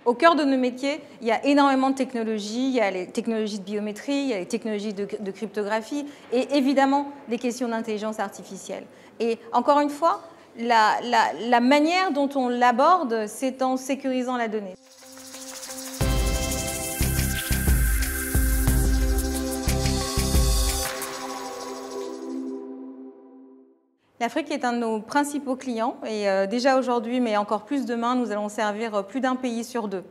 Au cœur de nos métiers, il y a énormément de technologies. Il y a les technologies de biométrie, il y a les technologies de cryptographie et évidemment des questions d'intelligence artificielle. Et encore une fois, la manière dont on l'aborde, c'est en sécurisant la donnée. L'Afrique est un de nos principaux clients et déjà aujourd'hui, mais encore plus demain, nous allons servir plus d'un pays sur deux.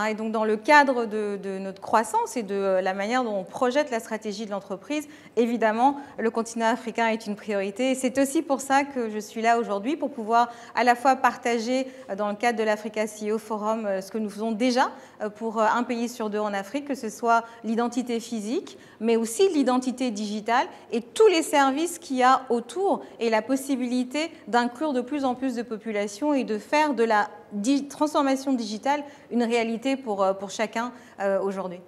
Et donc dans le cadre de notre croissance et de la manière dont on projette la stratégie de l'entreprise, évidemment, le continent africain est une priorité. Et c'est aussi pour ça que je suis là aujourd'hui, pour pouvoir à la fois partager dans le cadre de l'Africa CEO Forum ce que nous faisons déjà pour un pays sur deux en Afrique, que ce soit l'identité physique, mais aussi l'identité digitale et tous les services qu'il y a autour et la possibilité d'inclure de plus en plus de populations et de faire de la transformation digitale une réalité pour chacun aujourd'hui.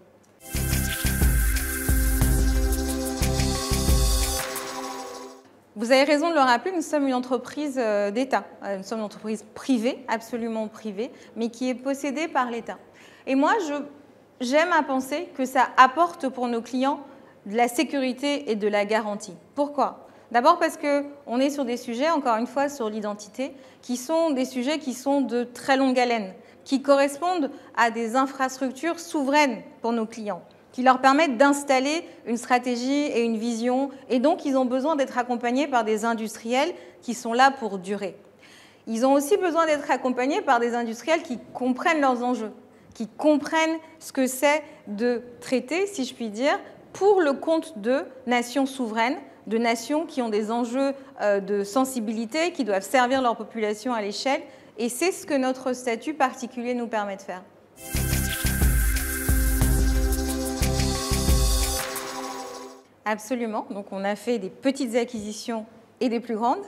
Vous avez raison de le rappeler, nous sommes une entreprise d'État. Nous sommes une entreprise privée, absolument privée, mais qui est possédée par l'État. Et moi, j'aime à penser que ça apporte pour nos clients de la sécurité et de la garantie. Pourquoi ? D'abord parce qu'on est sur des sujets, encore une fois, sur l'identité, qui sont des sujets qui sont de très longue haleine, qui correspondent à des infrastructures souveraines pour nos clients, qui leur permettent d'installer une stratégie et une vision, et donc ils ont besoin d'être accompagnés par des industriels qui sont là pour durer. Ils ont aussi besoin d'être accompagnés par des industriels qui comprennent leurs enjeux, qui comprennent ce que c'est de traiter, si je puis dire, pour le compte de nations souveraines, de nations qui ont des enjeux de sensibilité, qui doivent servir leur population à l'échelle. Et c'est ce que notre statut particulier nous permet de faire. Absolument. Donc on a fait des petites acquisitions et des plus grandes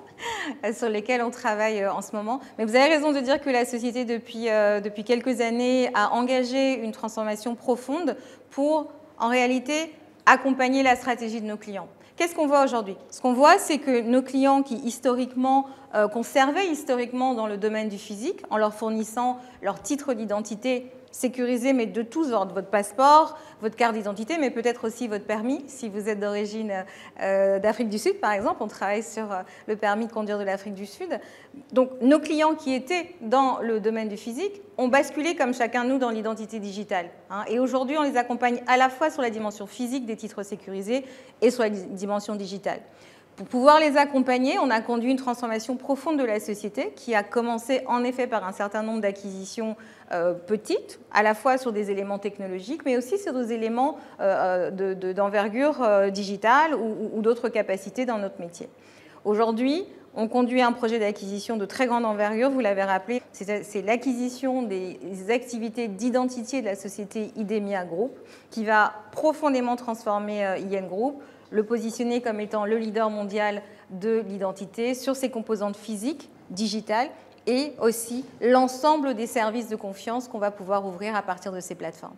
sur lesquelles on travaille en ce moment. Mais vous avez raison de dire que la société, depuis quelques années, a engagé une transformation profonde pour, en réalité, accompagner la stratégie de nos clients. Qu'est-ce qu'on voit aujourd'hui? Ce qu'on voit, c'est que nos clients qui, historiquement, qu'on servait historiquement dans le domaine du physique, en leur fournissant leur titre d'identité sécurisé, mais de tous ordres, votre passeport, votre carte d'identité, mais peut-être aussi votre permis, si vous êtes d'origine d'Afrique du Sud, par exemple. On travaille sur le permis de conduire de l'Afrique du Sud. Donc, nos clients qui étaient dans le domaine du physique ont basculé, comme chacun de nous, dans l'identité digitale. Et aujourd'hui, on les accompagne à la fois sur la dimension physique des titres sécurisés et sur la dimension digitale. Pour pouvoir les accompagner, on a conduit une transformation profonde de la société qui a commencé en effet par un certain nombre d'acquisitions petites, à la fois sur des éléments technologiques, mais aussi sur des éléments d'envergure digitale ou d'autres capacités dans notre métier. Aujourd'hui, on conduit un projet d'acquisition de très grande envergure, vous l'avez rappelé, c'est l'acquisition des activités d'identité de la société IDEMIA Group qui va profondément transformer IN Group, le positionner comme étant le leader mondial de l'identité sur ses composantes physiques, digitales et aussi l'ensemble des services de confiance qu'on va pouvoir ouvrir à partir de ces plateformes.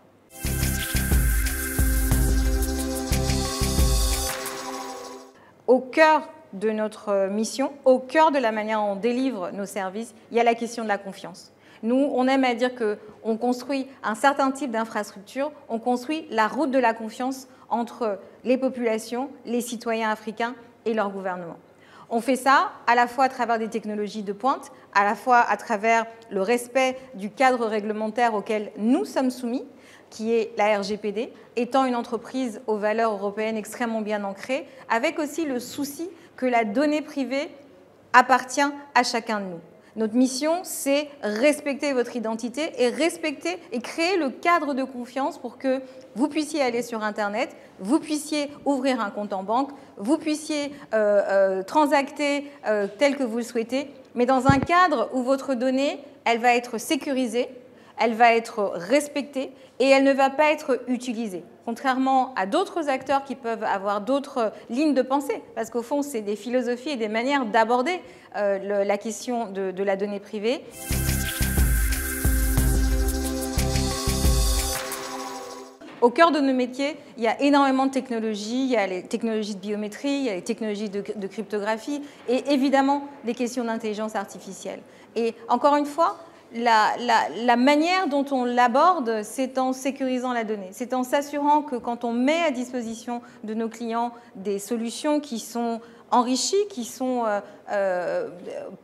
Au cœur de notre mission, au cœur de la manière dont on délivre nos services, il y a la question de la confiance. Nous, on aime à dire qu'on construit un certain type d'infrastructure, on construit la route de la confiance entre les populations, les citoyens africains et leur gouvernement. On fait ça à la fois à travers des technologies de pointe, à la fois à travers le respect du cadre réglementaire auquel nous sommes soumis, qui est la RGPD, étant une entreprise aux valeurs européennes extrêmement bien ancrées, avec aussi le souci que la donnée privée appartient à chacun de nous. Notre mission, c'est respecter votre identité et respecter et créer le cadre de confiance pour que vous puissiez aller sur Internet, vous puissiez ouvrir un compte en banque, vous puissiez transacter tel que vous le souhaitez, mais dans un cadre où votre donnée, elle va être sécurisée, elle va être respectée et elle ne va pas être utilisée. Contrairement à d'autres acteurs qui peuvent avoir d'autres lignes de pensée, parce qu'au fond, c'est des philosophies et des manières d'aborder la question de la donnée privée. Au cœur de nos métiers, il y a énormément de technologies. Il y a les technologies de biométrie, il y a les technologies de cryptographie et évidemment des questions d'intelligence artificielle. Et encore une fois, la manière dont on l'aborde, c'est en sécurisant la donnée. C'est en s'assurant que quand on met à disposition de nos clients des solutions qui sont enrichies, qui sont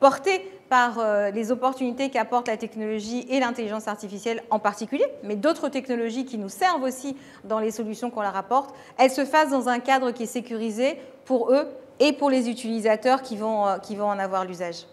portées par les opportunités qu'apporte la technologie et l'intelligence artificielle en particulier, mais d'autres technologies qui nous servent aussi dans les solutions qu'on leur apporte, elles se fassent dans un cadre qui est sécurisé pour eux et pour les utilisateurs qui vont en avoir l'usage.